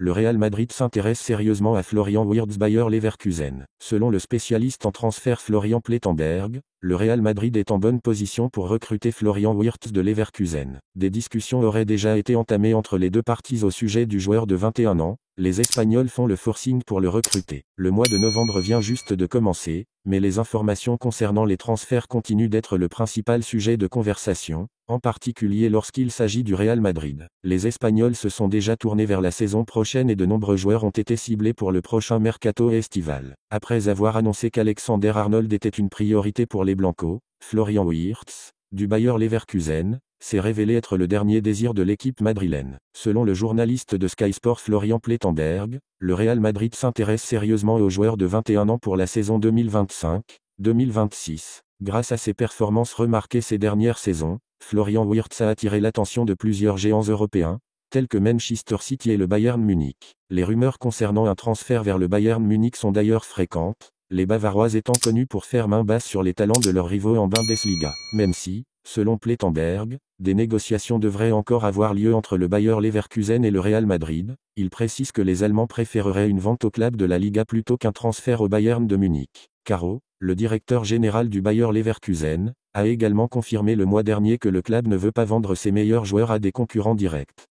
le Real Madrid s'intéresse sérieusement à Florian Wirtz Bayer Leverkusen. Selon le spécialiste en transfert Florian Plettenberg, le Real Madrid est en bonne position pour recruter Florian Wirtz de Leverkusen. Des discussions auraient déjà été entamées entre les deux parties au sujet du joueur de 21 ans. Les Espagnols font le forcing pour le recruter. Le mois de novembre vient juste de commencer, mais les informations concernant les transferts continuent d'être le principal sujet de conversation, en particulier lorsqu'il s'agit du Real Madrid. Les Espagnols se sont déjà tournés vers la saison prochaine et de nombreux joueurs ont été ciblés pour le prochain mercato estival. Après avoir annoncé qu'Alexander Arnold était une priorité pour les Blancos, Florian Wirtz, du Bayer Leverkusen, s'est révélé être le dernier désir de l'équipe madrilène. Selon le journaliste de Sky Sport Florian Plettenberg, le Real Madrid s'intéresse sérieusement aux joueurs de 21 ans pour la saison 2025-2026. Grâce à ses performances remarquées ces dernières saisons, Florian Wirtz a attiré l'attention de plusieurs géants européens, tels que Manchester City et le Bayern Munich. Les rumeurs concernant un transfert vers le Bayern Munich sont d'ailleurs fréquentes, les Bavarois étant connus pour faire main basse sur les talents de leurs rivaux en Bundesliga. Même si, selon Plettenberg, des négociations devraient encore avoir lieu entre le Bayer Leverkusen et le Real Madrid, il précise que les Allemands préféreraient une vente au club de la Liga plutôt qu'un transfert au Bayern de Munich. Caro, le directeur général du Bayer Leverkusen, a également confirmé le mois dernier que le club ne veut pas vendre ses meilleurs joueurs à des concurrents directs.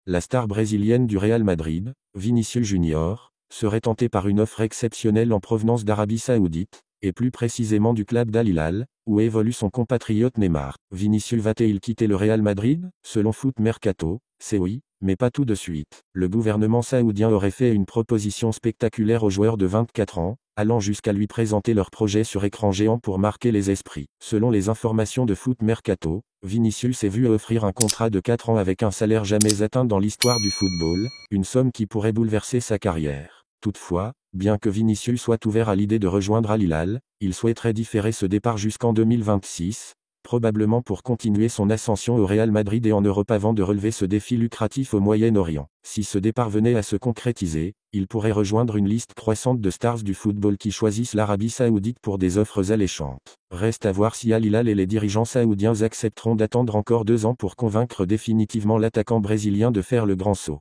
La star brésilienne du Real Madrid, Vinícius Junior, serait tentée par une offre exceptionnelle en provenance d'Arabie Saoudite, et plus précisément du club d'Al Hilal, où évolue son compatriote Neymar. Vinícius va-t-il quitter le Real Madrid? Selon Foot Mercato, c'est oui, mais pas tout de suite. Le gouvernement saoudien aurait fait une proposition spectaculaire aux joueurs de 24 ans, allant jusqu'à lui présenter leur projet sur écran géant pour marquer les esprits. Selon les informations de Foot Mercato, Vinícius s'est vu offrir un contrat de 4 ans avec un salaire jamais atteint dans l'histoire du football, une somme qui pourrait bouleverser sa carrière. Toutefois, bien que Vinícius soit ouvert à l'idée de rejoindre Al Hilal, il souhaiterait différer ce départ jusqu'en 2026, probablement pour continuer son ascension au Real Madrid et en Europe avant de relever ce défi lucratif au Moyen-Orient. Si ce départ venait à se concrétiser, il pourrait rejoindre une liste croissante de stars du football qui choisissent l'Arabie Saoudite pour des offres alléchantes. Reste à voir si Al Hilal et les dirigeants saoudiens accepteront d'attendre encore 2 ans pour convaincre définitivement l'attaquant brésilien de faire le grand saut.